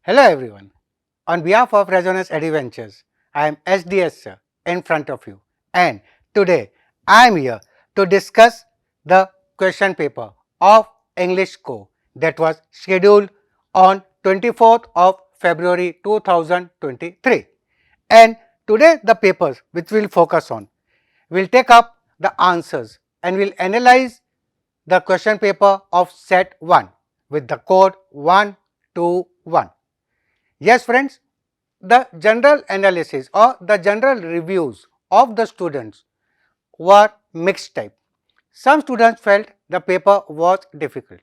Hello everyone. On behalf of Resonance Adventures, I am SDS sir in front of you, and today I am here to discuss the question paper of English Co that was scheduled on 24th of February 2023. And today the papers which we will focus on will take up the answers and will analyze the question paper of set 1 with the code 121. Yes friends, the general analysis or the general reviews of the students were mixed type. Some students felt the paper was difficult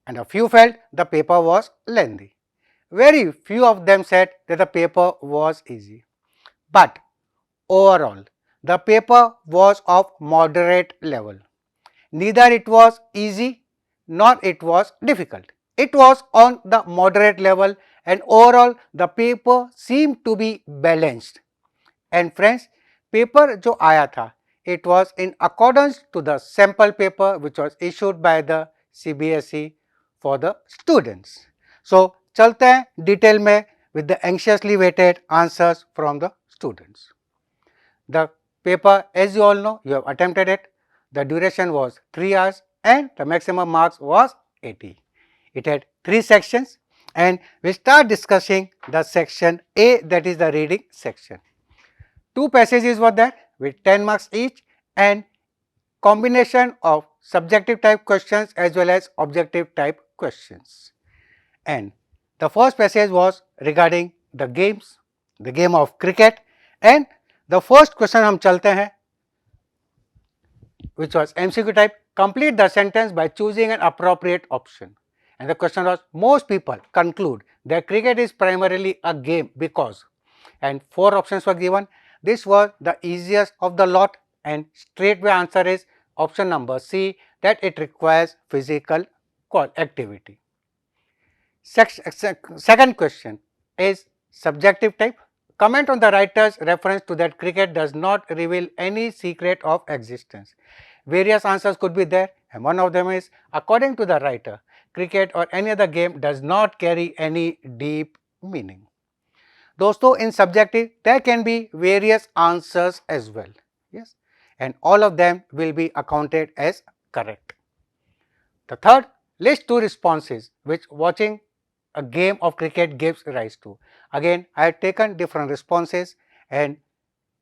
and a few felt the paper was lengthy. Very few of them said that the paper was easy. But overall, the paper was of moderate level. Neither it was easy nor it was difficult. It was on the moderate level and overall the paper seemed to be balanced. And friends, paper जो आया था, it was in accordance to the sample paper which was issued by the CBSE for the students. So चलते हैं detail में with the anxiously waited answers from the students. The paper, as you all know, you have attempted it. The duration was 3 hours and the maximum marks was 80. It had 3 sections and we start discussing the section A, that is the reading section. 2 passages were there with 10 marks each and combination of subjective type questions as well as objective type questions. And the first passage was regarding the games, the game of cricket, and the first question हम चलते हैं which was MCQ type. Complete the sentence by choosing an appropriate option. And the question was, most people conclude that cricket is primarily a game because, and 4 options were given. This was the easiest of the lot and straightway answer is option number C, that it requires physical activity. Second question is subjective type. Comment on the writer's reference to that cricket does not reveal any secret of existence. Various answers could be there and one of them is, according to the writer, cricket or any other game does not carry any deep meaning. दोस्तों, in subjective there can be various answers as well, yes, and all of them will be accounted as correct. The third, list 2 responses which watching a game of cricket gives rise to. Again, I have taken different responses and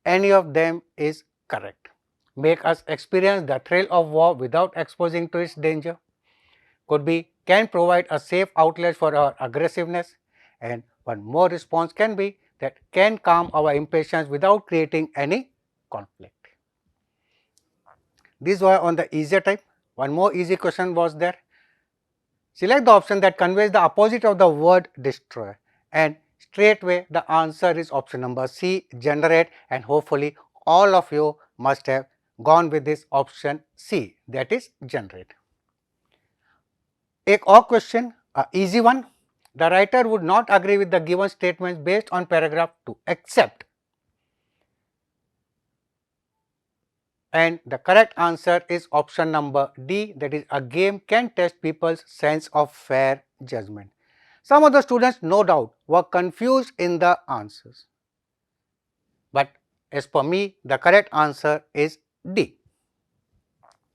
any of them is correct. Make us experience the thrill of war without exposing to its danger. Could be, can provide a safe outlet for our aggressiveness, and one more response can be that can calm our impatience without creating any conflict. These were on the easier type. One more easy question was there. Select the option that conveys the opposite of the word destroy, and straightway the answer is option number C, generate, and hopefully all of you must have gone with this option C, that is generate. एक और question, a easy one. The writer would not agree with the given statements based on paragraph 2 except, and the correct answer is option number D, that is a game can test people's sense of fair judgment. Some of the students no doubt were confused in the answers, but as per me the correct answer is D.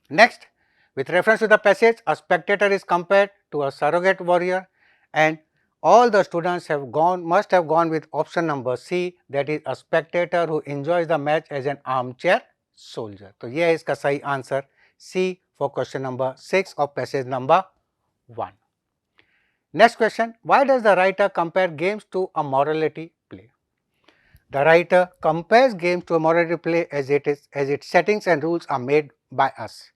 Next, with reference to the passage, a spectator is compared to a surrogate warrior and all the students have gone, must have gone with option number C, that is a spectator who enjoys the match as an armchair soldier. तो ये है इसका सही answer C for question number 6 of passage number 1. Next question, why does the writer compare games to a morality play? The writer compares games to a morality play as its settings and rules are made by us.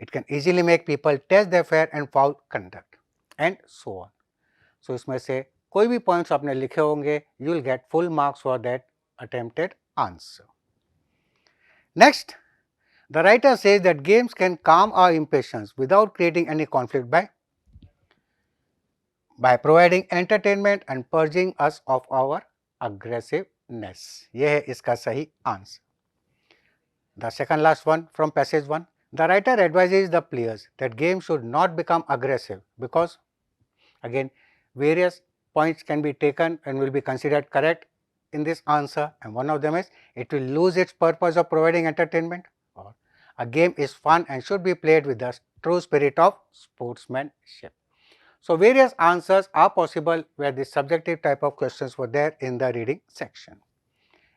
It can easily make people test their fair and foul conduct and so on. So इसमें से कोई भी points आपने लिखे होंगे, you will get full marks for that attempted answer. Next, the writer says that games can calm our impatience without creating any conflict by providing entertainment and purging us of our aggressiveness. ये है इसका सही answer. The second last one from passage 1. The writer advises the players that games should not become aggressive because, again, various points can be taken and will be considered correct in this answer, and one of them is it will lose its purpose of providing entertainment, or a game is fun and should be played with the true spirit of sportsmanship. So, various answers are possible where the subjective type of questions were there in the reading section.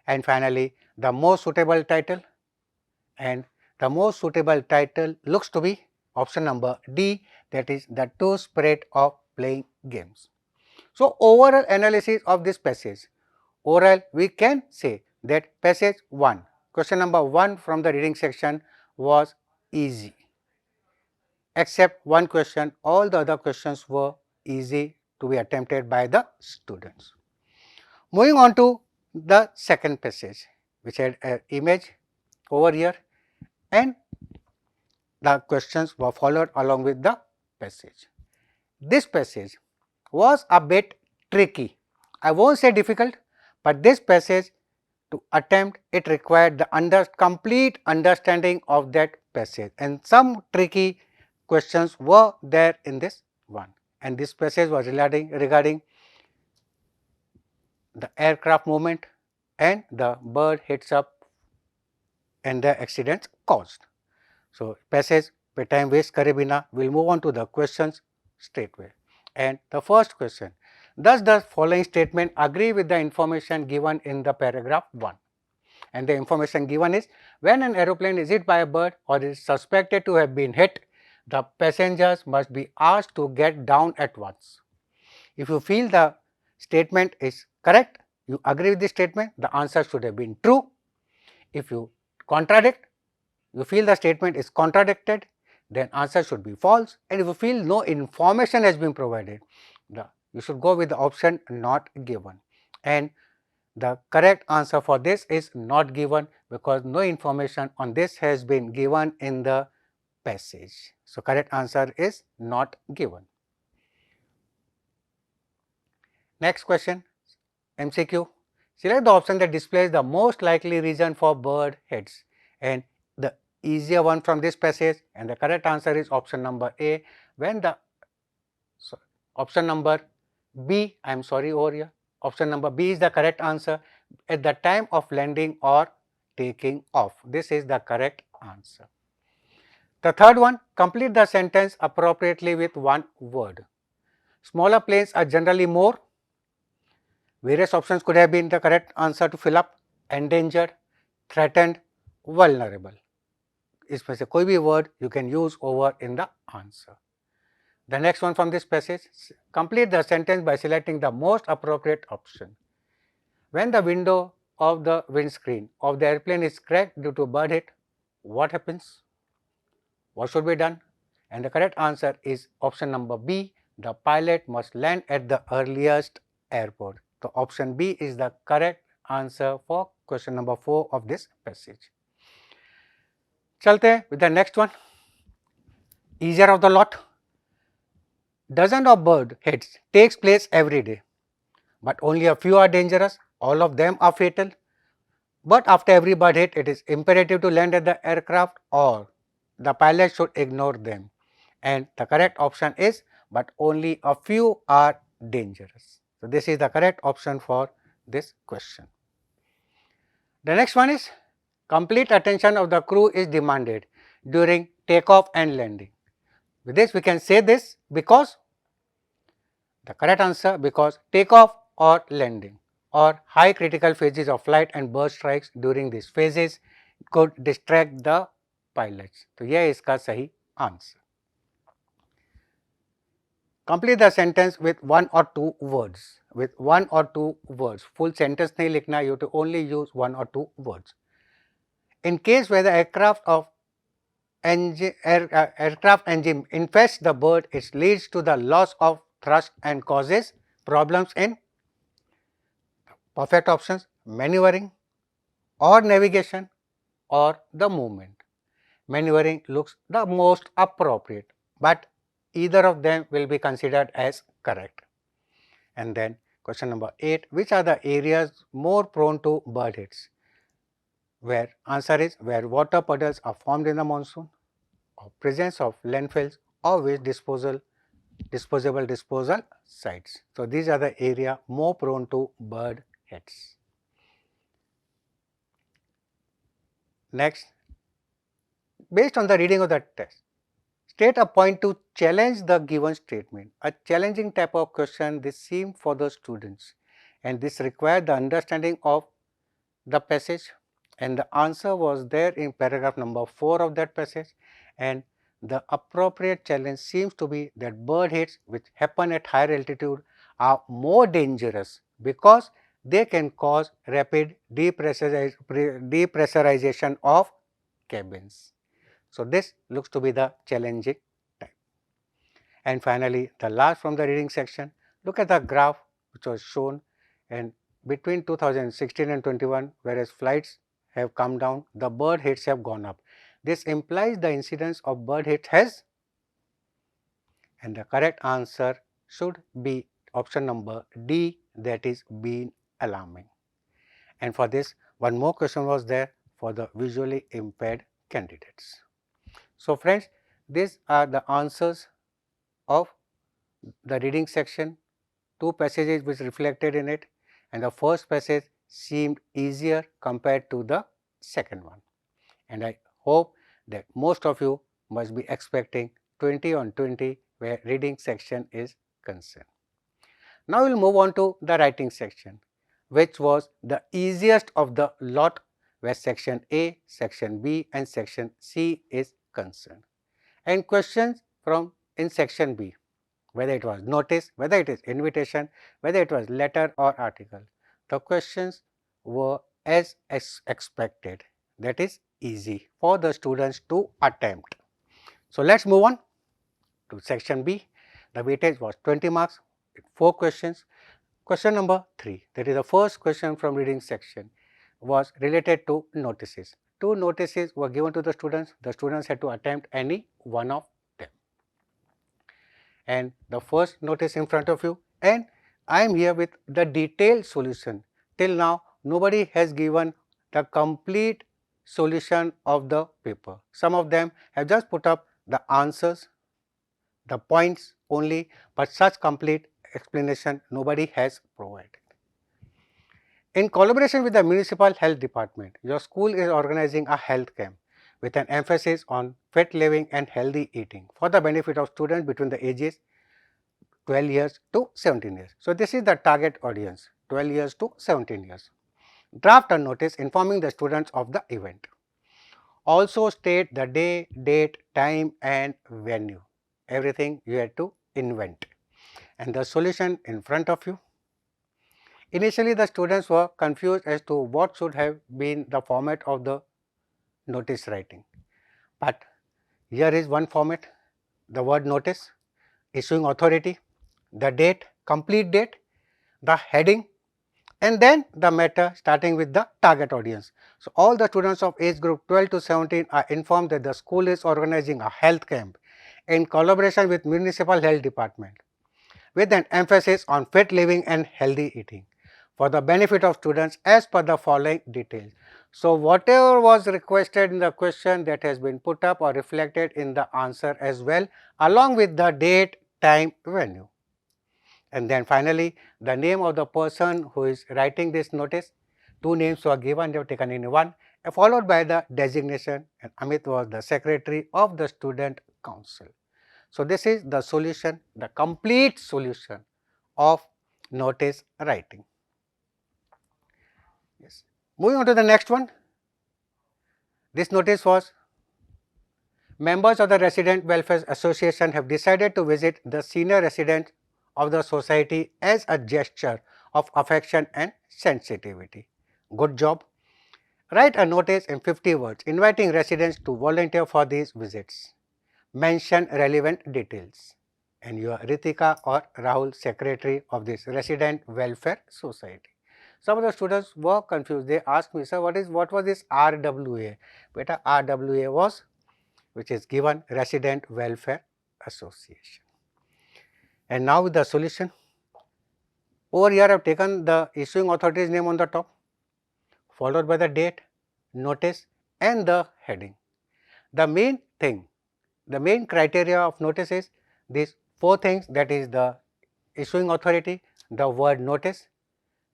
And finally, the most suitable title, and the most suitable title looks to be option number D, that is the true spirit of playing games. So, overall analysis of this passage, overall we can say that passage 1, question number 1 from the reading section was easy, except one question, all the other questions were easy to be attempted by the students. Moving on to the second passage, which had an image over here, and the questions were followed along with the passage. This passage was a bit tricky. I won't say difficult, but this passage, to attempt it, required the complete understanding of that passage, and some tricky questions were there in this one, and this passage was regarding the aircraft movement and the bird hits up and the accidents caused. So, passage पे time waste करे बिना, we will move on to the questions straightway. And the first question, does the following statement agree with the information given in the paragraph 1? And the information given is, when an aeroplane is hit by a bird or is suspected to have been hit, the passengers must be asked to get down at once. If you feel the statement is correct, you agree with the statement, the answer should have been true. If you contradict, you feel the statement is contradicted, then answer should be false, and if you feel no information has been provided, you should go with the option not given. And the correct answer for this is not given, because no information on this has been given in the passage. So, correct answer is not given. Next question, MCQ. Select the option that displays the most likely reason for bird hits, and the easier one from this passage, and the correct answer is option number A, when the option number B, I am sorry over here, option number B is the correct answer, at the time of landing or taking off. This is the correct answer. The third one, complete the sentence appropriately with one word. Smaller planes are generally more. Various options could have been the correct answer to fill up. Endangered, threatened, vulnerable. इसमें से कोई भी word you can use over in the answer. The next one from this passage, complete the sentence by selecting the most appropriate option. When the window of the windscreen of the airplane is cracked due to bird hit, what happens? What should be done? And the correct answer is option number B, the pilot must land at the earliest airport. So, option B is the correct answer for question number 4 of this passage. Chalte with the next one, easier of the lot. Dozens of bird hits takes place every day, but only a few are dangerous, all of them are fatal. But after every bird hit, it is imperative to land at the aircraft, or the pilot should ignore them. And the correct option is, but only a few are dangerous. So, this is the correct option for this question. The next one is, complete attention of the crew is demanded during takeoff and landing. With this we can say this, because the correct answer, because takeoff or landing or high critical phases of flight and bird strikes during these phases could distract the pilots. तो यह इसका सही answer. Complete the sentence with one or two words. With one or two words. Full sentence नहीं लिखना, you have to only use one or two words. In case where the aircraft engine infests the bird, it leads to the loss of thrust and causes problems in perfect options, maneuvering or navigation or the movement. Maneuvering looks the most appropriate, but either of them will be considered as correct. And then question number 8, which are the areas more prone to bird hits? Where answer is, where water puddles are formed in the monsoon, or presence of landfills or waste disposal disposable disposal sites. So, these are the area more prone to bird hits. Next, based on the reading of the text, state a point to challenge the given statement. A challenging type of question this seemed for the students, and this required the understanding of the passage, and the answer was there in paragraph number 4 of that passage, and the appropriate challenge seems to be that bird hits which happen at higher altitude are more dangerous because they can cause rapid depressurization of cabins. So, this looks to be the challenging type. And finally, the last from the reading section, look at the graph which was shown, and between 2016 and 21, whereas flights have come down, the bird hits have gone up. This implies the incidence of bird hits has, and the correct answer should be option number D, that is been alarming. And for this, one more question was there for the visually impaired candidates. So, friends, these are the answers of the reading section, two passages which reflected in it, and the first passage seemed easier compared to the second one. And I hope that most of you must be expecting 20 on 20 where reading section is concerned. Now, we will move on to the writing section, which was the easiest of the lot, where section A, section B and section C is concerned. And questions from in section B, whether it was notice, whether it is invitation, whether it was letter or article, the questions were as expected, that is easy for the students to attempt. So, let us move on to section B. The weightage was 20 marks, 4 questions. Question number 3, that is the first question from reading section, was related to notices. 2 notices were given to the students had to attempt any one of them. And the first notice in front of you, and I am here with the detailed solution. Till now, nobody has given the complete solution of the paper. Some of them have just put up the answers, the points only, but such complete explanation nobody has provided. In collaboration with the Municipal Health Department, your school is organizing a health camp with an emphasis on fit living and healthy eating for the benefit of students between the ages 12 years to 17 years. So, this is the target audience, 12 years to 17 years. Draft a notice informing the students of the event. Also state the day, date, time and venue. Everything you have to invent. And the solution in front of you. Initially, the students were confused as to what should have been the format of the notice writing. But here is one format, the word notice, issuing authority, the date, complete date, the heading, and then the matter starting with the target audience. So, all the students of age group 12 to 17 are informed that the school is organizing a health camp in collaboration with Municipal Health Department with an emphasis on fit living and healthy eating for the benefit of students as per the following details. So, whatever was requested in the question, that has been put up or reflected in the answer as well, along with the date, time, venue. And then finally, the name of the person who is writing this notice, 2 names were given, they were taken in one, followed by the designation, and Amit was the secretary of the student council. So, this is the solution, the complete solution of notice writing. Yes. Moving on to the next one, this notice was: members of the Resident Welfare Association have decided to visit the senior residents of the society as a gesture of affection and sensitivity. Good job. Write a notice in 50 words inviting residents to volunteer for these visits. Mention relevant details. And you are Ritika or Rahul, secretary of this Resident Welfare Society. Some of the students were confused. They asked me, sir, what was this RWA? Beta, RWA was, which is given, Resident Welfare Association. And now with the solution. Over here I have taken the issuing authority's name on the top, followed by the date, notice and the heading. The main thing, the main criteria of notice is these 4 things, that is the issuing authority, the word notice,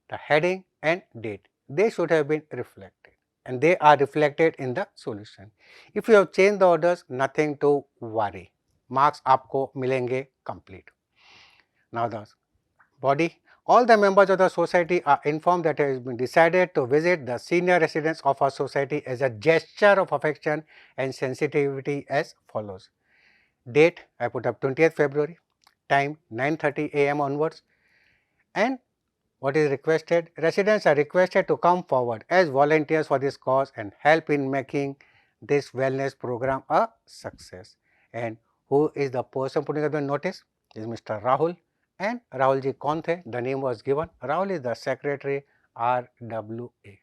the heading and date. They should have been reflected and they are reflected in the solution. If you have changed the orders, nothing to worry. Marks आपको मिलेंगे complete. Now the body. All the members of the society are informed that it has been decided to visit the senior residents of our society as a gesture of affection and sensitivity as follows. Date, I put up 20th February, time 9:30 am onwards, and what is requested? Residents are requested to come forward as volunteers for this cause and help in making this wellness program a success. And who is the person putting up the notice? Is Mr. Rahul. And Rahul ji kaun the? The name was given. Rahul is the secretary, RWA.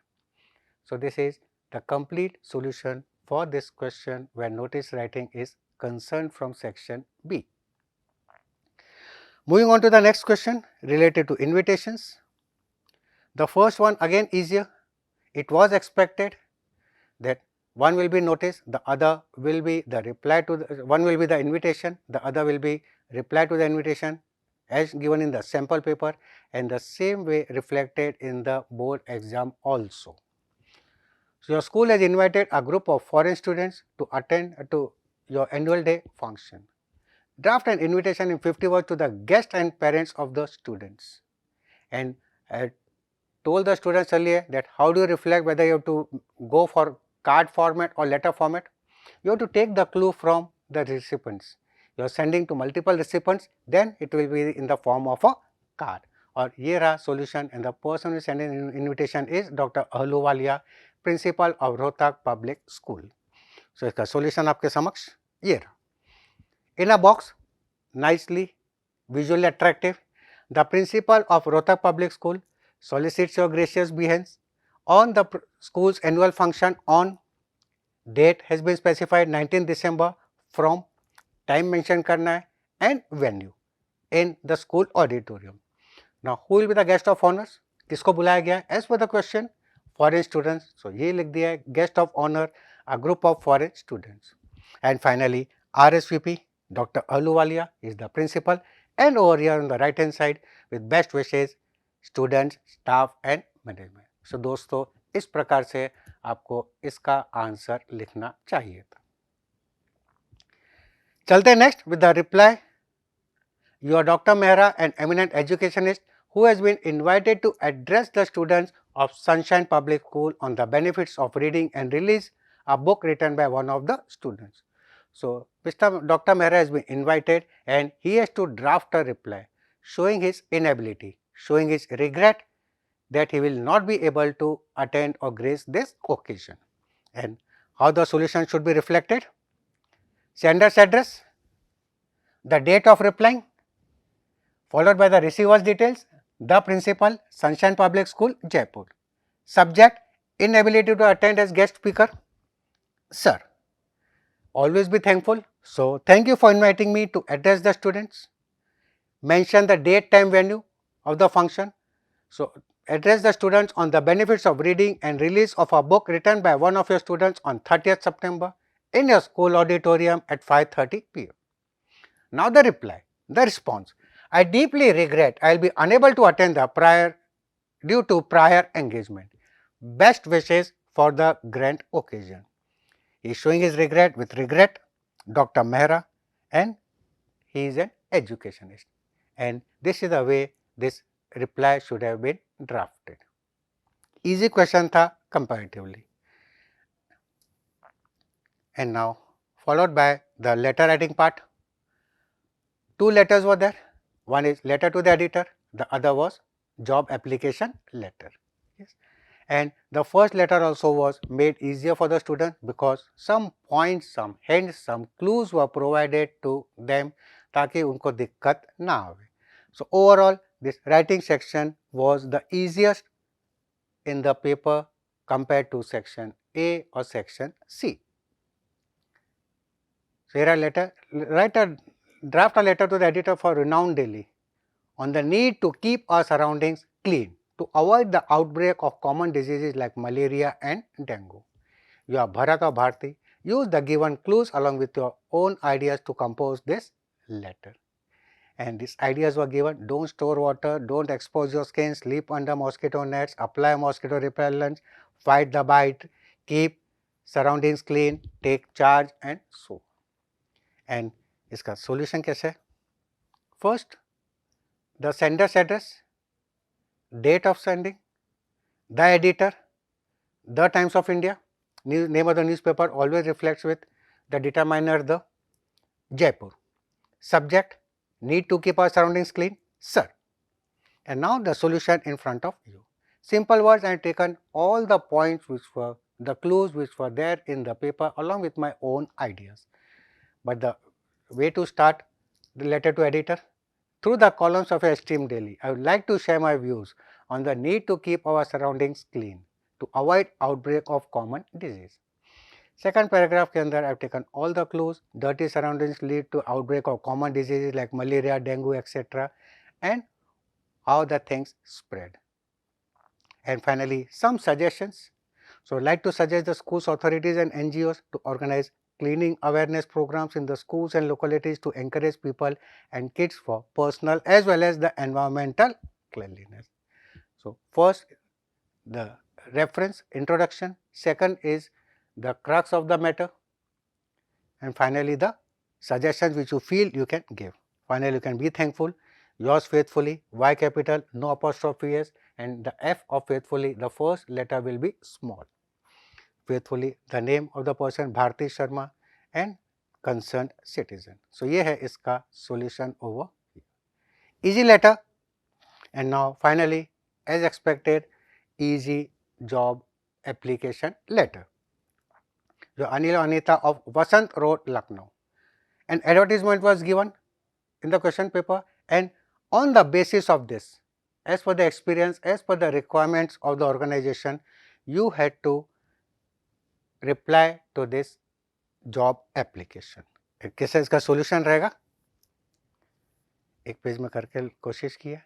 So this is the complete solution for this question where notice writing is concerned from section B. Moving on to the next question related to invitations. The first one again easier. It was expected that one will be notice, the other will be the reply to the, one will be the invitation, the other will be reply to the invitation as given in the sample paper, and the same way reflected in the board exam also. So your school has invited a group of foreign students to attend to your annual day function. Draft an invitation in 50 words to the guests and parents of the students. And I told the students earlier that how do you reflect whether you have to go for card format or letter format. You have to take the clue from the recipients. You are sending to multiple recipients, then it will be in the form of a card. और ये रहा solution, and the person who is sending an invitation is Dr. Ahluwalia, principal of Rohtak Public School. So इसका solution आपके समक्ष ये रहा. In a box, nicely, visually attractive, the principal of Rohtak Public School solicits your gracious behance on the school's annual function on date has been specified 19 December from time mention करना है and venue in the school auditorium. Now who will be the guest of honors? किसको बुलाया गया? As per the question, foreign students. So ये लिख दिया है guest of honor, a group of foreign students. And finally RSVP, Dr. Ahluwalia is the principal, and over here on the right hand side with best wishes students, staff and management. So दोस्तों इस प्रकार से आपको इसका answer लिखना चाहिए था. चलते next with the reply. You are Dr. Mehra, an eminent educationist who has been invited to address the students of Sunshine Public School on the benefits of reading and release a book written by one of the students. So Mr. Dr. Mehra has been invited and he has to draft a reply showing his inability, showing his regret that he will not be able to attend or grace this occasion. And how the solution should be reflected? Sender's address, the date of replying, followed by the receiver's details, the principal, Sunshine Public School, Jaipur. Subject, inability to attend as guest speaker. Sir, always be thankful. So, thank you for inviting me to address the students. Mention the date, time, venue of the function. So, address the students on the benefits of reading and release of a book written by one of your students on 30th September in your school auditorium at 5:30 p.m. Now the reply, the response. I deeply regret I will be unable to attend the due to prior engagement. Best wishes for the grand occasion. He is showing his regret with regret, Dr. Mehra, and he is an educationist. And this is the way this reply should have been drafted. Easy question tha comparatively. And now followed by the letter writing part. Two letters were there. One is letter to the editor, the other was job application letter. Yes. And the first letter also was made easier for the student because some points, some hints, some clues were provided to them ताकि उनको दिक्कत ना आवे. So overall this writing section was the easiest in the paper compared to section A or section C. So here a letter, draft a letter to the editor for Renown Daily on the need to keep our surroundings clean to avoid the outbreak of common diseases like malaria and dengue. You are Bharat or Bharti. Use the given clues along with your own ideas to compose this letter. And these ideas were given: don't store water, don't expose your skin, sleep under mosquito nets, apply mosquito repellent, fight the bite, keep surroundings clean, take charge and so. And इसका solution कैसे? First, the sender's address, date of sending, the editor, the Times of India, name of the newspaper always reflects with the determiner the Jaipur. Subject, need to keep our surroundings clean, sir. And now the solution in front of you. Simple words, I have taken all the points which were the clues which were there in the paper along with my own ideas. But the way to start the letter to editor, through the columns of a esteemed daily, I would like to share my views on the need to keep our surroundings clean to avoid outbreak of common disease. Second paragraph के अंदर I have taken all the clues. Dirty surroundings lead to outbreak of common diseases like malaria, dengue, etc. and how the things spread. And finally, some suggestions. So, I would like to suggest the schools authorities and NGOs to organize cleaning awareness programs in the schools and localities to encourage people and kids for personal as well as the environmental cleanliness. So, first the reference introduction, second is the crux of the matter, and finally the suggestions which you feel you can give. Finally, you can be thankful. Yours faithfully, Y capital, no apostrophe S, and the F of faithfully, the first letter will be small. Faithfully, the name of the person Bharti Sharma and concerned citizen. So, ये है इसका solution over here. Easy letter, and now finally, as expected, easy job application letter. जो Anil Anita of Vasant Road, Lucknow. An advertisement was given in the question paper, and on the basis of this, as per the experience, as per the requirements of the organization, you had to reply to this job application. कैसे इसका solution रहेगा? एक page में करके कोशिश किया.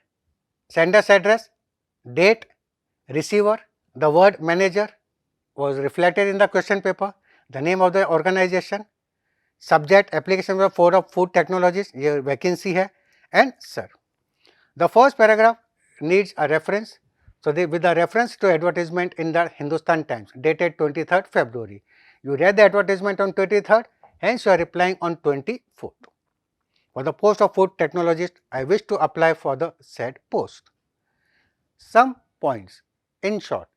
Sender's address, date, receiver, the word manager was reflected in the question paper, the name of the organization, subject application for food technologies, ये vacancy है, and sir. The first paragraph needs a reference. So, with the reference to advertisement in the Hindustan Times dated 23rd February. You read the advertisement on 23rd, hence you are replying on 24th. For the post of food technologist, I wish to apply for the said post. Some points, in short,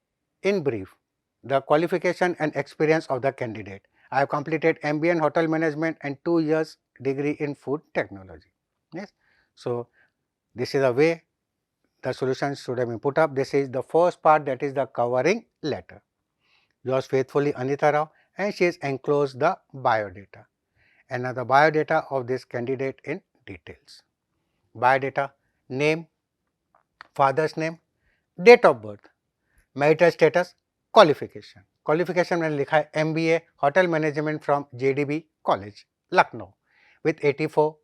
in brief, the qualification and experience of the candidate. I have completed MBA in hotel management and 2 years degree in food technology. Yes. So, this is the way the solution should have been put up. This is the first part, that is the covering letter. Yours faithfully, Anita Rao, and she has enclosed the biodata. And now the biodata of this candidate in details. Biodata, name, father's name, date of birth, marital status, qualification. Qualification मैंने लिखा है MBA Hotel Management from JDB College, Lucknow with 84%.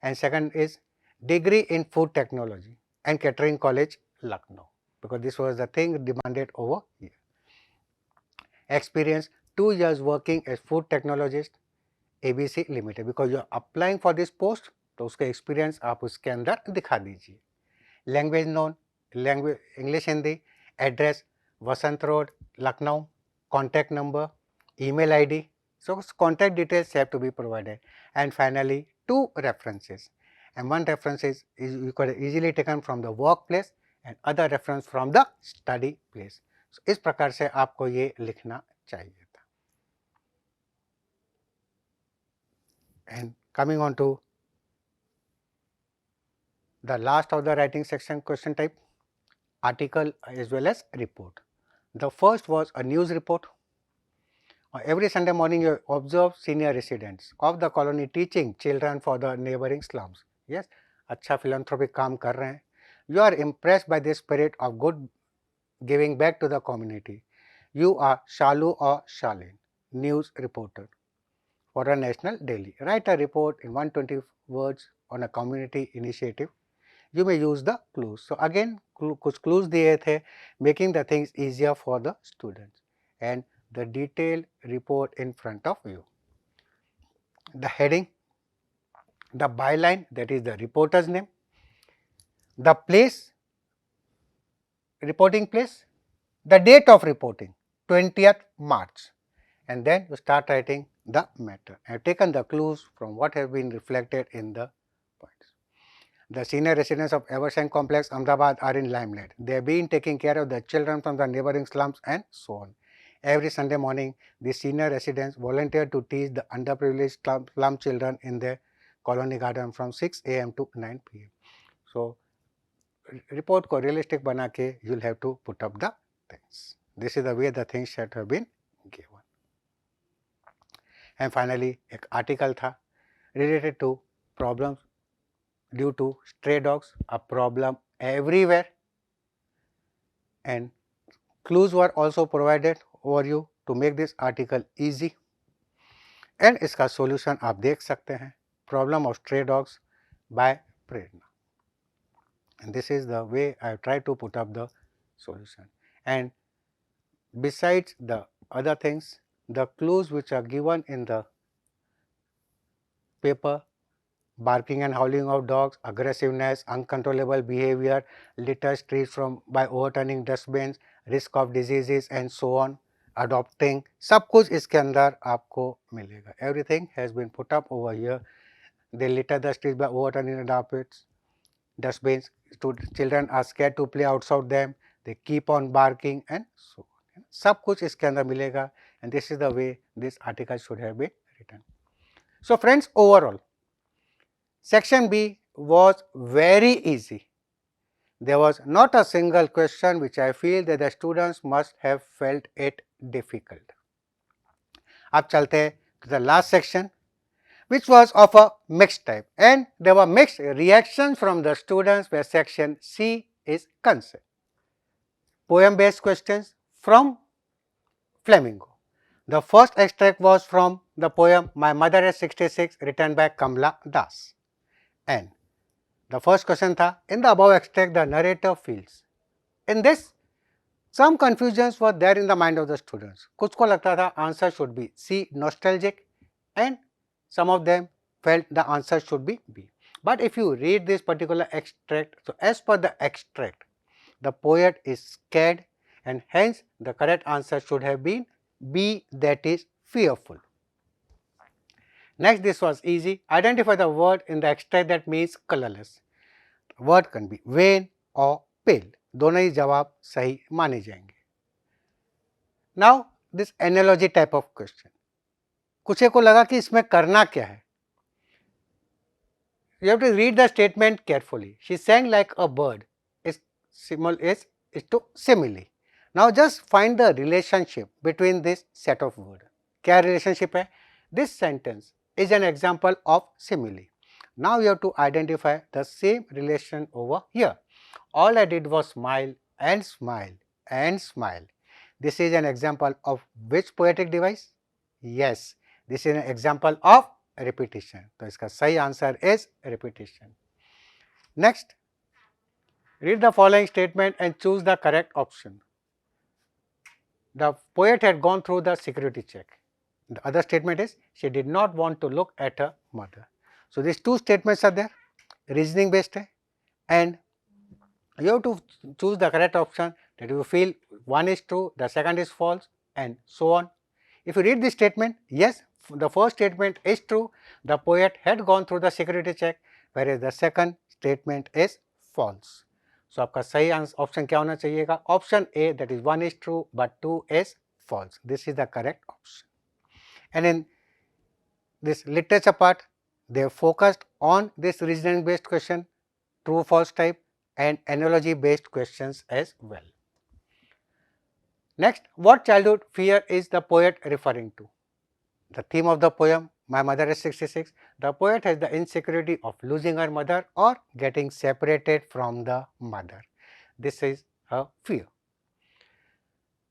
And second is degree in food technology and catering college, Lucknow, because this was the thing demanded over here. Experience 2 years working as food technologist ABC Limited, because you are applying for this post, तो उसका experience आप उसके अंदर दिखा दीजिए. Language known, language English Hindi, address Vasant Road, Lucknow, contact number, email ID. So, contact details have to be provided. And finally, 2 references. And one reference is you could easily taken from the workplace and other reference from the study place. So, इस प्रकार से आपको ये लिखना चाहिए था. And coming on to the last of the writing section question type, article as well as report. The first was a news report. Every Sunday morning you observe senior residents of the colony teaching children for the neighboring slums. Yes, अच्छा philanthropic काम कर रहे हैं. You are impressed by this spirit of good giving back to the community. You are Shalu or Shalin, news reporter for a national daily. Write a report in 120 words on a community initiative. You may use the clues. So, again कुछ clues दिए थे, making the things easier for the students, and the detailed report in front of you. The heading, the byline, that is the reporter's name, the place, reporting place, the date of reporting, 20th March, and then you start writing the matter. I have taken the clues from what have been reflected in the points. The senior residents of Evershine Complex, Ahmedabad are in limelight. They have been taking care of the children from the neighboring slums and so on. Every Sunday morning, the senior residents volunteer to teach the underprivileged slum children in their colony garden from 6 a.m. to 9 p.m. So, report को realistic बना के you'll have to put up the things. This is the way the things should have been given. And finally, एक article था related to problems due to stray dogs, a problem everywhere, and clues were also provided over you to make this article easy. And इसका solution आप देख सकते हैं, problem of stray dogs by Prerna. And this is the way I have tried to put up the solution. And besides the other things, the clues which are given in the paper, barking and howling of dogs, aggressiveness, uncontrollable behavior, litter streets from by overturning dustbins, risk of diseases and so on, adopting, सब कुछ इसके अंदर आपको मिलेगा. Everything has been put up over here. They litter the streets by overturning the dustbins. Children are scared to play outside them. They keep on barking and so on. सब कुछ इसके अंदर मिलेगा, and this is the way this article should have been written. So friends, overall, section B was very easy. There was not a single question which I feel that the students must have felt it difficult. अब चलते हैं to the last section, which was of a mixed type, and there were mixed reactions from the students where section C is concerned. Poem based questions from Flamingo. The first extract was from the poem My Mother is 66, written by Kamla Das. And the first question tha, in the above extract the narrator feels. In this, some confusions were there in the mind of the students. कुछ को लगता था answer should be C, nostalgic, and some of them felt the answer should be B. But if you read this particular extract, so as per the extract, the poet is scared, and hence the correct answer should have been B, that is fearful. Next, this was easy. Identify the word in the extract that means colorless. Word can be vain or pale. दोनों ही जवाब सही माने जाएंगे. Now, this analogy type of question. कुछ को लगा कि इसमें करना क्या है. You have to read the statement carefully. She sang like a bird. Is to simile. Now just find the relationship between this set of words. क्या relationship है? This sentence is an example of simile. Now you have to identify the same relation over here. All I did was smile and smile and smile. This is an example of which poetic device? Yes, this is an example of repetition. So इसका सही answer is repetition. Next, read the following statement and choose the correct option. The poet had gone through the security check. The other statement is she did not want to look at her mother. So these two statements are there, reasoning based hai, and you have to choose the correct option that you feel one is true, the second is false, and so on. If you read this statement, yes, the first statement is true, the poet had gone through the security check, whereas the second statement is false. So आपका सही option क्या होना चाहिएगा? Option A, that is 1 is true but 2 is false. This is the correct option. And in this literature part, they focused on this reasoning based question, true false type, and analogy based questions as well. Next, what childhood fear is the poet referring to? The theme of the poem, My Mother is 66, the poet has the insecurity of losing her mother or getting separated from the mother. This is her fear.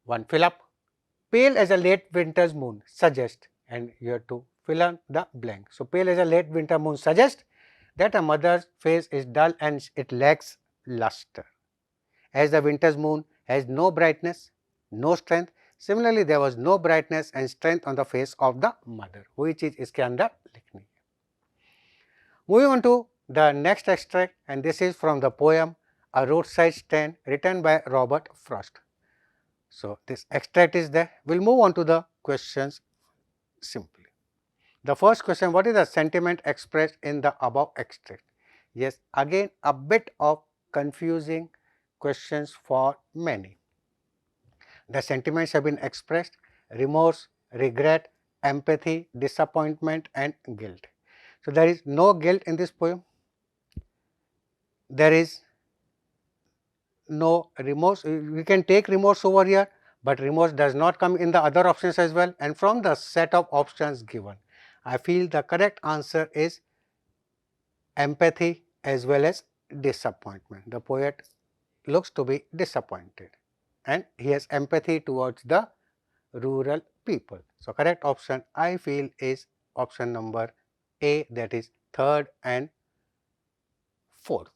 One fill up, pale as a late winter's moon suggests, and you have to fill in the blank. So, pale as a late winter moon suggests that a mother's face is dull and it lacks luster. As the winter's moon has no brightness, no strength, similarly there was no brightness and strength on the face of the mother. वही चीज इसके अंदर लिखनी है. Moving on to the next extract, and this is from the poem A Roadside Stand, written by Robert Frost. So, this extract is there. We will move on to the questions simply. The first question, what is the sentiment expressed in the above extract? Yes, again a bit of confusing questions for many. The sentiments have been expressed: remorse, regret, empathy, disappointment and guilt. So, there is no guilt in this poem, there is no remorse. We can take remorse over here, but remorse does not come in the other options as well. And from the set of options given, I feel the correct answer is empathy as well as disappointment. The poet looks to be disappointed and he has empathy towards the rural people. So, correct option I feel is option number A, that is third and fourth,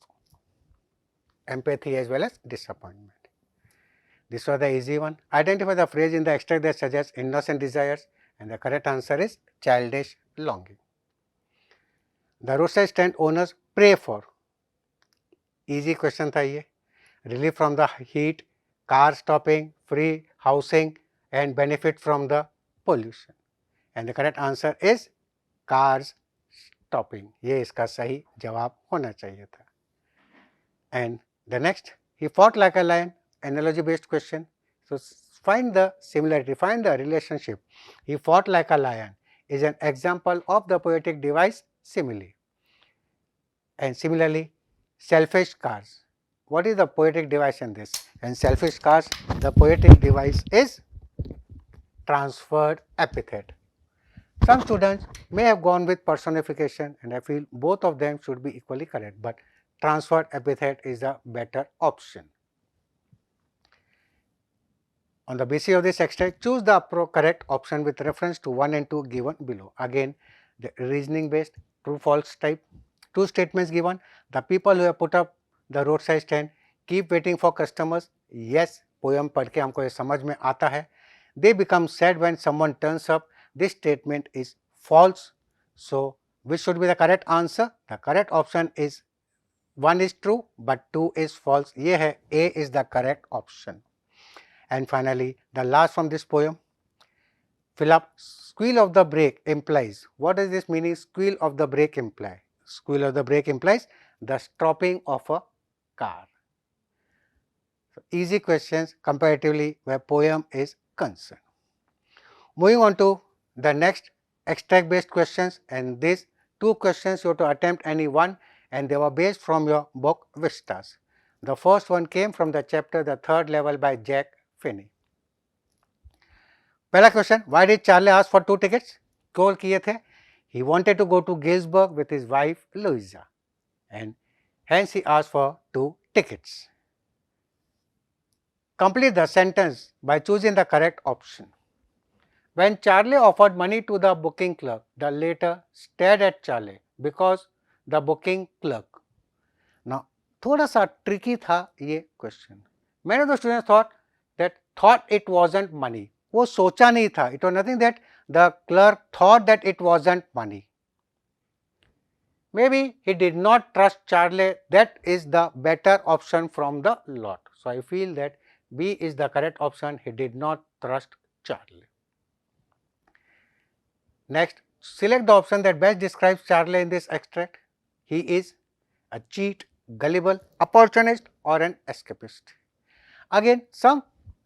empathy as well as disappointment. This was the easy one. Identify the phrase in the extract that suggests innocent desires, and the correct answer is childish longing. The roadside stand owners pray for, easy question था ये, relief from the heat, car stopping, free housing and benefit from the pollution, and the correct answer is cars stopping. ये इसका सही जवाब होना चाहिए था. And the next, he fought like a lion, analogy based question. So, find the similarity, find the relationship. He fought like a lion is an example of the poetic device simile. And similarly, selfish cars. What is the poetic device in this? And selfish cars, the poetic device is transferred epithet. Some students may have gone with personification, and I feel both of them should be equally correct, but transferred epithet is a better option. On the basis of this extract, choose the correct option with reference to 1 and 2 given below. Again, the reasoning based, true false type. Two statements given: the people who have put up the roadside stand keep waiting for customers. Yes, poem पढ़ के हमको ये समझ में आता है. They become sad when someone turns up. This statement is false. So, which should be the correct answer? The correct option is 1 is true, but 2 is false. ये है, A is the correct option. And finally, the last from this poem, fill up. Squeal of the brake implies. What does this meaning? Squeal of the brake imply. Squeal of the brake implies the stopping of a car. So, easy questions comparatively where poem is concerned. Moving on to the next extract based questions, and these two questions you have to attempt any one, and they were based from your book Vistas. The first one came from the chapter The Third Level by Jack Finney. पहला question, why did Charlie ask for 2 tickets? Call किए थे. He wanted to go to Galesburg with his wife Louisa, and hence he asked for 2 tickets. Complete the sentence by choosing the correct option. When Charlie offered money to the booking clerk, the latter stared at Charlie because the booking clerk. Now, थोड़ा सा tricky था ये question. Many of the students thought it wasn't money. वो सोचा नहीं था. It was nothing that the clerk thought that it wasn't money. Maybe he did not trust Charlie. That is the better option from the lot. So, I feel that B is the correct option. He did not trust Charlie. Next, select the option that best describes Charlie in this extract. He is a cheat, gullible, opportunist or an escapist. Again, some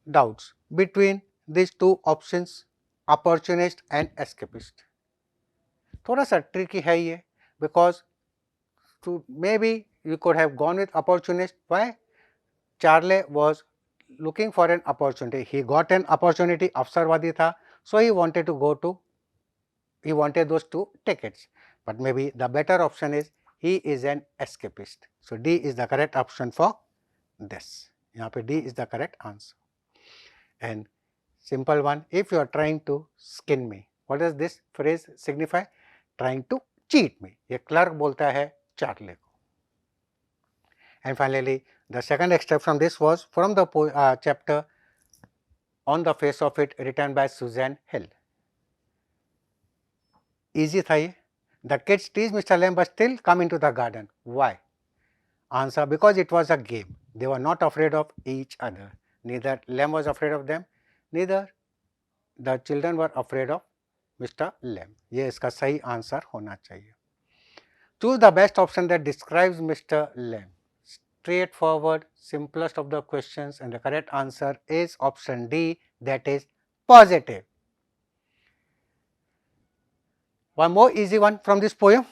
doubts between these two options, opportunist and escapist. थोड़ा सा tricky है ये, because maybe you could have gone with opportunist. Why? Charlie was looking for an opportunity. He got an opportunity, अवसरवादी था, so he wanted those 2 tickets. But maybe the better option is he is an escapist. So, D is the correct option for this. यहाँ पे D is the correct answer. And simple one, if you are trying to skin me, what does this phrase signify? Trying to cheat me. ये clerk बोलता है Charlie को. And finally, the second extract from this was from the chapter On the Face of It, written by Susan Hill. Easy था ये. The kids teased Mr. Lamb but still come into the garden. Why? Answer, because it was a game. They were not afraid of each other. Neither Lamb was afraid of them, neither the children were afraid of Mr. Lamb. ये इसका सही answer होना चाहिए. Choose the best option that describes Mr. Lamb. Straightforward, simplest of the questions, and the correct answer is option D, that is positive. One more easy one from this poem.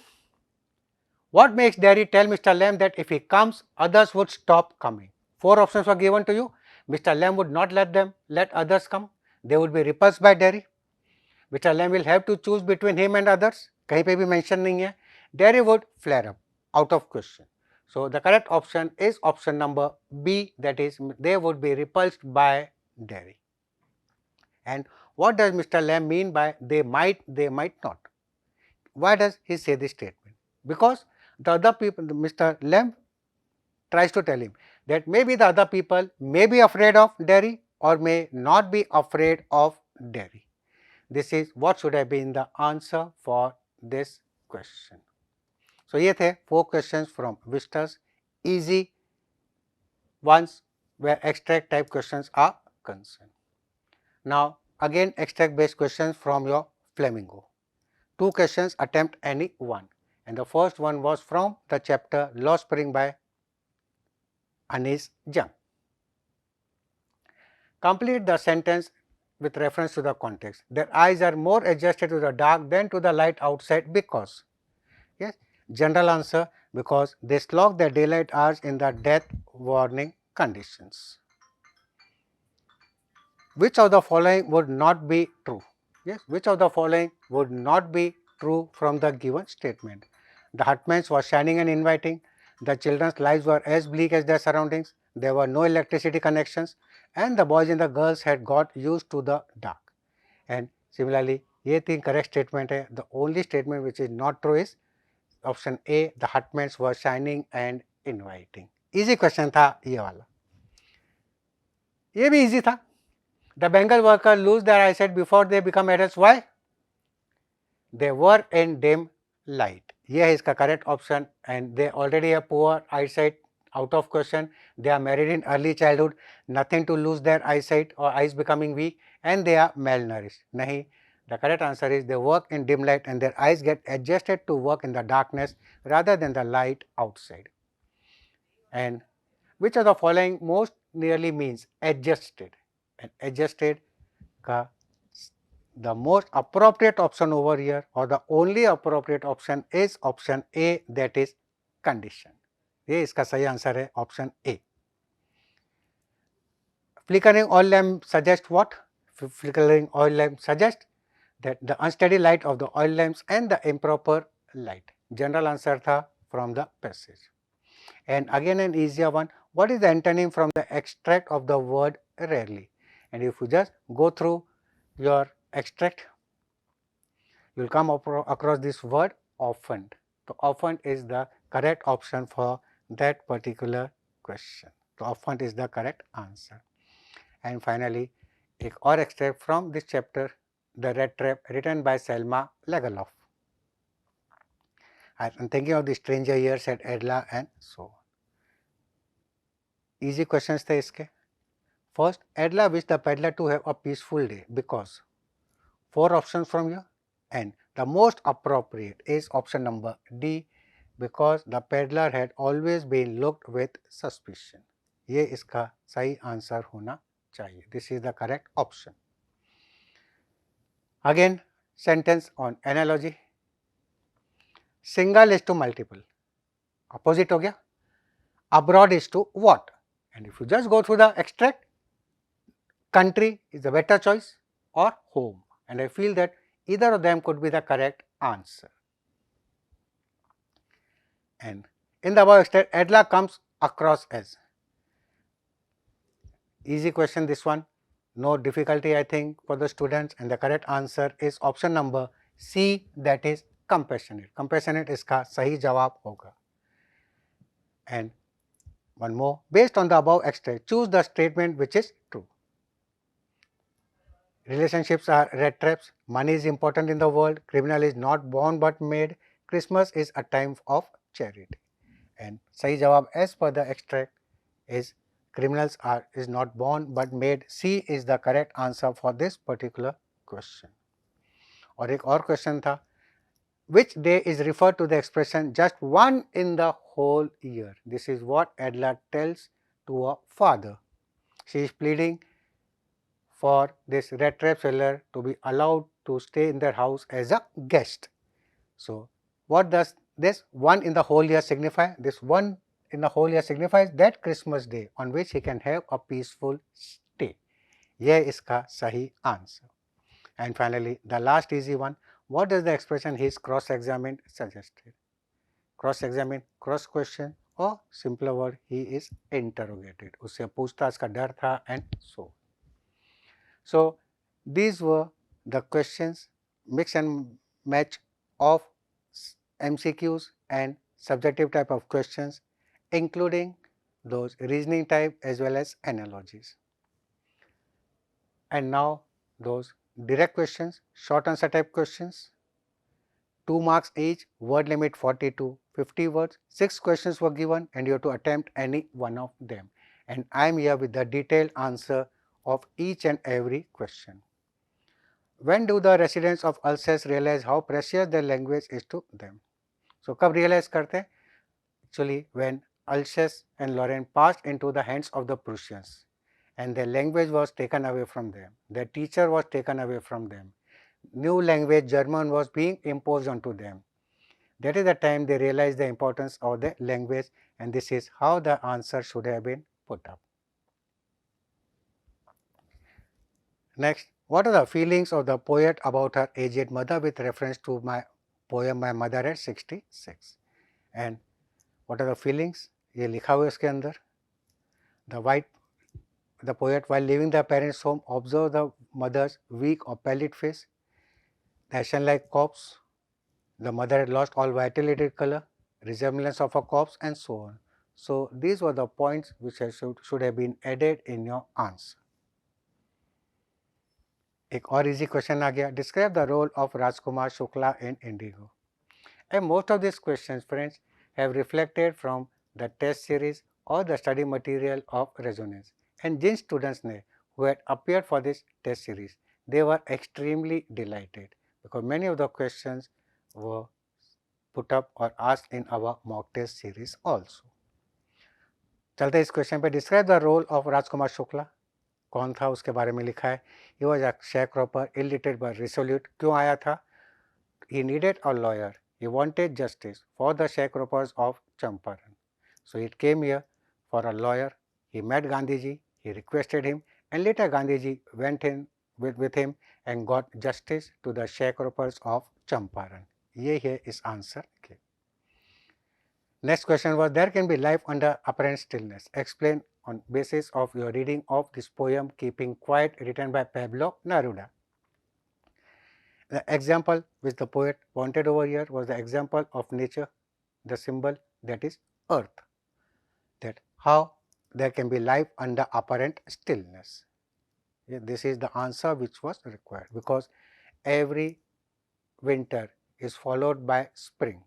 What makes Dairy tell Mr. Lamb that if he comes, others would stop coming? 4 options were given to you. Mr. Lamb would not let others come. They would be repulsed by Dairy. Mr. Lamb will have to choose between him and others. कहीं पे भी mention नहीं है. Dairy would flare up, out of question. So the correct option is option number B, that is they would be repulsed by Dairy. And what does Mr. Lamb mean by they might not? Why does he say this statement? Because the other people, Mr. Lamb tries to tell him that maybe the other people may be afraid of Dairy or may not be afraid of Dairy. This is what should have been the answer for this question. So ये थे 4 questions from Vistas, easy ones where extract type questions are concerned. Now again extract based questions from your Flamingo. 2 questions, attempt any one, and the first one was from the chapter Law Spring by Anis Jung. Complete the sentence with reference to the context. Their eyes are more adjusted to the dark than to the light outside because. Yes, general answer, because they slog their daylight hours in the death warning conditions. Which of the following would not be true? Yes, which of the following would not be true from the given statement? The hutments were shining and inviting. The children's lives were as bleak as their surroundings. There were no electricity connections, and the boys and the girls had got used to the dark. And similarly, ये 3 correct statement है. The only statement which is not true is option A, the hutments were shining and inviting. Easy question था ये वाला. ये भी easy था. The Bengal workers lose their eyesight before they become adults. Why? They were in dim light. ये है इसका correct option, and they already have poor eyesight, out of question. They are married in early childhood, nothing to lose their eyesight or eyes becoming weak, and they are malnourished. नहीं, the correct answer is they work in dim light and their eyes get adjusted to work in the darkness rather than the light outside. And which of the following most nearly means adjusted? And adjusted का the most appropriate option over here, or the only appropriate option, is option A, that is condition. ये इसका सही answer है option A. Flickering oil lamp suggests what? Flickering oil lamp suggests that the unsteady light of the oil lamps and the improper light. General answer था from the passage. And again an easier one. What is the antonym from the extract of the word rarely? And if you just go through your extract, you will come across this word often. So often is the correct option for that particular question. So often is the correct answer. And finally, एक और extract from this chapter, The Red Trap, written by Selma Lagerlof. I am thinking of the stranger years at Edla and so on. Easy questions थे इसके. First, Edla wished the peddler to have a peaceful day because 4 options from you, and the most appropriate is option number D, because the peddler had always been looked with suspicion. ये इसका सही answer होना चाहिए. This is the correct option. Again, sentence on analogy. Single is to multiple. Opposite हो गया. Abroad is to what? And if you just go through the extract, country is the better choice or home. And I feel that either of them could be the correct answer. And in the above extract, Edla comes across as. Easy question this one, no difficulty I think for the students, and the correct answer is option number C, that is compassionate. Compassionate इसका सही जवाब होगा. And one more, based on the above extract, choose the statement which is true. Relationships are red traps. Money is important in the world. Criminal is not born but made. Christmas is a time of charity. And sahi jawab as per the extract is criminals are is not born but made. C is the correct answer for this particular question. और एक और question था, which day is referred to the expression just one in the whole year? This is what Adela tells to a father. She is pleading for this red trap seller to be allowed to stay in their house as a guest. So, what does this one in the whole year signify? This one in the whole year signifies that Christmas day on which he can have a peaceful stay. यह इसका सही answer. And finally, the last easy one, what does the expression he is cross-examined suggested? Cross-examined, cross-question or simpler word, he is interrogated. उससे पूछताछ का डर था and so. So, these were the questions, mix and match of MCQs and subjective type of questions, including those reasoning type as well as analogies. And now those direct questions, short answer type questions, 2 marks each, word limit 40 to 50 words, 6 questions were given and you have to attempt any one of them. And I am here with the detailed answer of each and every question. When do the residents of Alsace realize how precious their language is to them? So, कब realize करते हैं? Actually, when Alsace and Lorraine passed into the hands of the Prussians and their language was taken away from them, their teacher was taken away from them, new language German was being imposed onto them. That is the time they realized the importance of the language, and this is how the answer should have been put up. Next, what are the feelings of the poet about her aged mother with reference to my poem My Mother at 66? And what are the feelings? ये लिखा हुआ है इसके अंदर. The poet, while leaving the parents' home, observed the mother's weak or pallid face, the ashen-like corpse. The mother had lost all vitality, color, resemblance of a corpse, and so on. So these were the points which should have been added in your answer. एक और easy question आ गया. Describe the role of Rajkumar Shukla in Indigo. And most of these questions, friends, have reflected from the test series or the study material of Resonance. And Jin students ने who had appeared for this test series, they were extremely delighted because many of the questions were put up or asked in our mock test series also. चलते इस question पे. Describe the role of Rajkumar Shukla. कौन था, उसके बारे में लिखा है. He was a sharecropper, illiterate but resolute. क्यों आया था? He needed a lawyer. He wanted justice for the sharecroppers of Champaran. So he came here for a lawyer. He met Gandhiji, he requested him, and later Gandhiji went in with him and got justice to the sharecroppers of Champaran. ये है इस answer के. Next question was, there can be life under apparent stillness. Explain on basis of your reading of this poem Keeping Quiet, written by Pablo Neruda. The example which the poet wanted over here was the example of nature, the symbol that is earth, that how there can be life under apparent stillness. This is the answer which was required because every winter is followed by spring.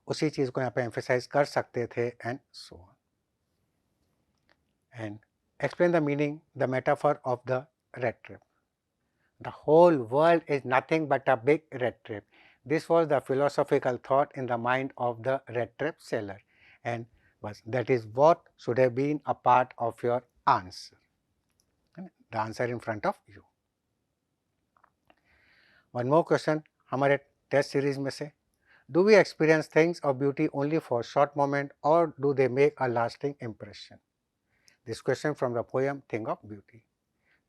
उसी चीज को यहाँ पे emphasize कर सकते थे and so on. And explain the meaning, the metaphor of the rat trap. The whole world is nothing but a big rat trap. This was the philosophical thought in the mind of the rat trap seller, and that is what should have been a part of your answer. The answer in front of you. One more question हमारे test series में से. Do we experience things of beauty only for a short moment or do they make a lasting impression? This question from the poem Thing of Beauty.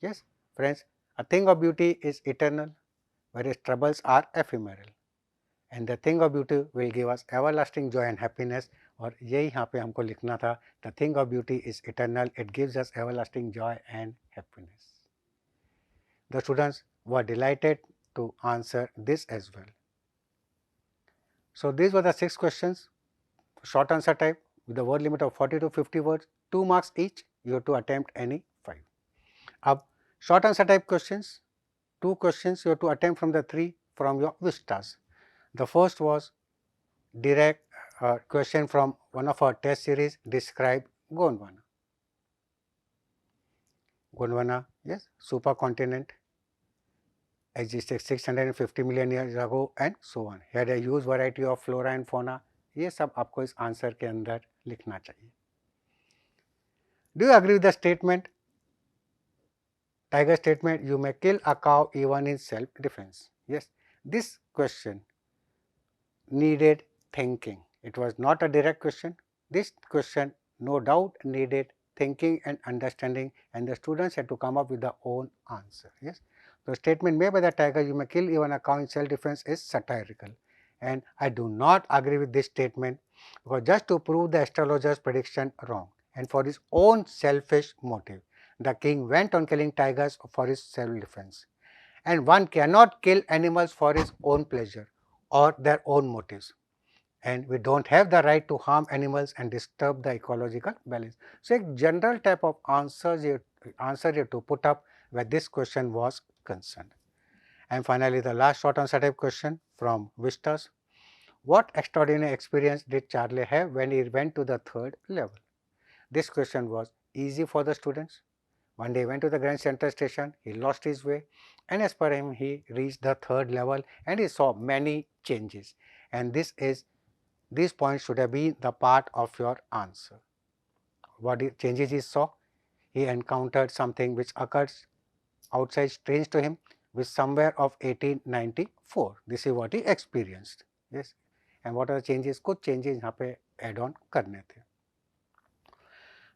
Yes, friends, a thing of beauty is eternal, whereas troubles are ephemeral. And the thing of beauty will give us everlasting joy and happiness. और यही यहाँ पे हमको लिखना था. The thing of beauty is eternal. It gives us everlasting joy and happiness. The students were delighted to answer this as well. So these were the 6 questions, short answer type with the word limit of 40 to 50 words, 2 marks each. You have to attempt any 5. अब short answer type questions, 2 questions you have to attempt from the 3 from your vistas. The first was direct question from one of our test series, describe Gondwana. Gondwana, yes, supercontinent, existed 650 million years ago and so on. Had a huge variety of flora and fauna. ये सब आपको इस answer के अंदर लिखना चाहिए. Do you agree with the statement? Tiger statement, you may kill a cow even in self-defense. Yes, this question needed thinking. It was not a direct question. This question no doubt needed thinking and understanding, and the students had to come up with their own answer. Yes, the statement made by the tiger, you may kill even a cow in self-defense, is satirical, and I do not agree with this statement, because just to prove the astrologer's prediction wrong and for his own selfish motive, the king went on killing tigers for his self-defense, and one cannot kill animals for his own pleasure or their own motives, and we don't have the right to harm animals and disturb the ecological balance. So, a general type of answer you to put up where this question was concerned. And finally, the last short answer type question from Vistas. What extraordinary experience did Charlie have when he went to the third level? This question was easy for the students. One day he went to the Grand Central Station, he lost his way, and as per him he reached the third level and he saw many changes, and these points should have been the part of your answer. What changes he saw? He encountered something which occurs outside strange to him with somewhere of 1894. This is what he experienced. Yes, and what are the changes? कुछ changes यहाँ पे add on करने थे.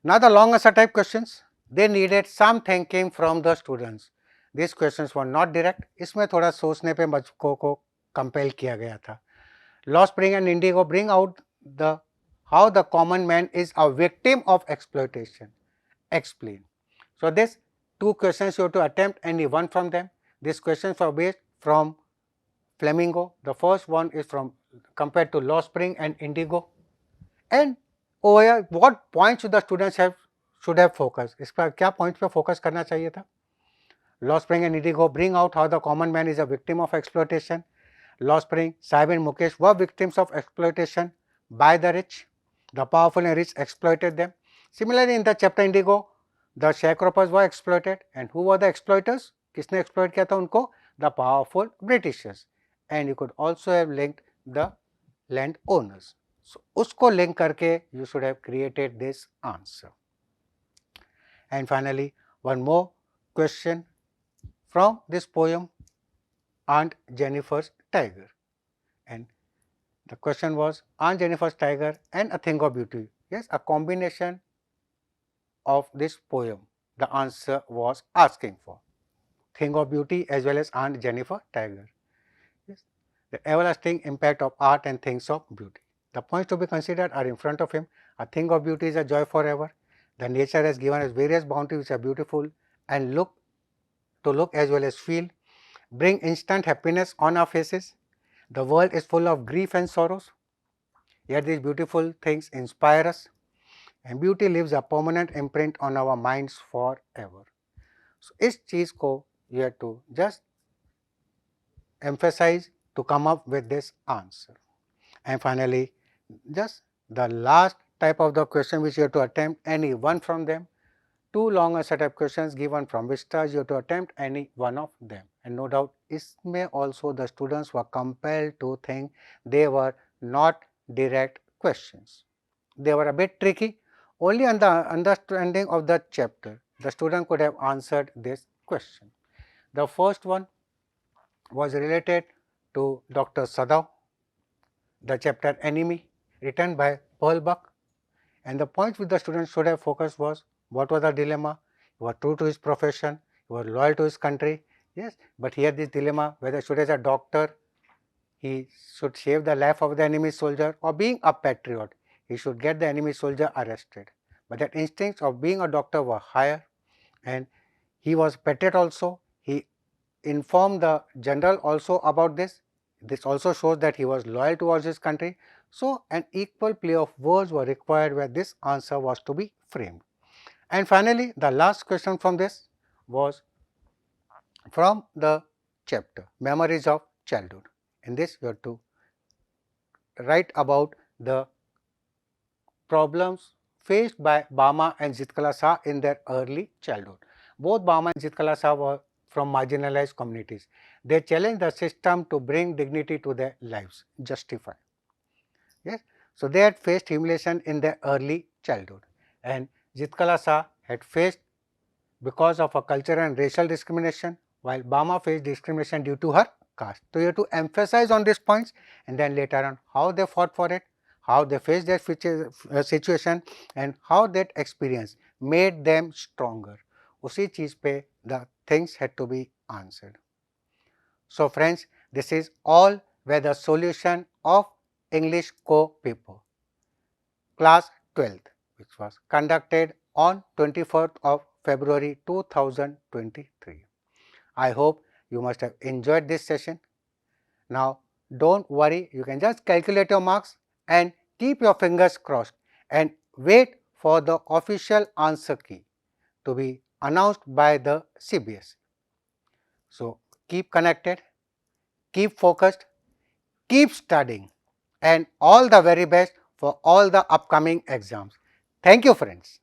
Now the long answer type questions, they needed some thinking from the students. These questions were not direct. इसमें थोड़ा सोचने पे बच्चों को compel किया गया था. Law Spring and Indigo bring out the how the common man is a victim of exploitation. Explain. So this two questions you have to attempt any one from them. These questions are based from Flamingo. The first one is from compared to Law Spring and Indigo. And over here, what points should the students should have focused? इस पर क्या points पे focus करना चाहिए था? Law Spring and Indigo bring out how the common man is a victim of exploitation. Law Spring, Saib and Mukesh were victims of exploitation by the rich. The powerful and rich exploited them. Similarly, in the chapter Indigo, the sharecroppers were exploited. And who were the exploiters? किसने exploit किया था उनको? The powerful Britishers. And you could also have linked the landowners. So, usko link karke you should have created this answer. And finally, one more question from this poem, Aunt Jennifer's Tiger. And the question was Aunt Jennifer's Tiger and A Thing of Beauty. Yes, a combination of this poem the answer was asking for. Thing of Beauty as well as Aunt Jennifer Tiger. Yes, the everlasting impact of art and things of beauty. The points to be considered are in front of him. A thing of beauty is a joy forever. The nature has given us various bounties which are beautiful and look as well as feel, bring instant happiness on our faces. The world is full of grief and sorrows, yet these beautiful things inspire us, and beauty leaves a permanent imprint on our minds forever. So, इस चीज को you have to just emphasize to come up with this answer. And finally, just the last type of the question which you have to attempt any one from them. Two longer set of questions given from Vistas, you have to attempt any one of them. And no doubt, इसमें also the students were compelled to think they were not direct questions. They were a bit tricky. Only on the understanding of the chapter, the student could have answered this question. The first one was related to Dr. Sadav, the chapter Enemy, written by Pearl Buck, and the point which the student should have focused was what was the dilemma. He was true to his profession, he was loyal to his country, yes, but here this dilemma whether should as a doctor he should save the life of the enemy soldier, or being a patriot he should get the enemy soldier arrested. But that instincts of being a doctor were higher, and he was patriot also. He informed the general also about this. This also shows that he was loyal towards his country. So, an equal play of words were required where this answer was to be framed. And finally, the last question from this was from the chapter Memories of Childhood. In this, you have to write about the problems faced by Bama and Jitkala Shah in their early childhood. Both Bama and Jitkala Shah were from marginalized communities. They challenged the system to bring dignity to their lives, justify. Yes. So, they had faced humiliation in their early childhood, and Jitkala Shah had faced because of a cultural and racial discrimination, while Bama faced discrimination due to her caste. So, you have to emphasize on these points, and then later on how they fought for it, how they faced their situation, and how that experience made them stronger. उसी चीज पे the things had to be answered. So, friends, this is all were the solution of English co-paper, class 12th, which was conducted on 24th of February 2023. I hope you must have enjoyed this session. Now, don't worry, you can just calculate your marks and keep your fingers crossed and wait for the official answer key to be announced by the CBSE. So, keep connected, keep focused, keep studying, and all the very best for all the upcoming exams. Thank you, friends.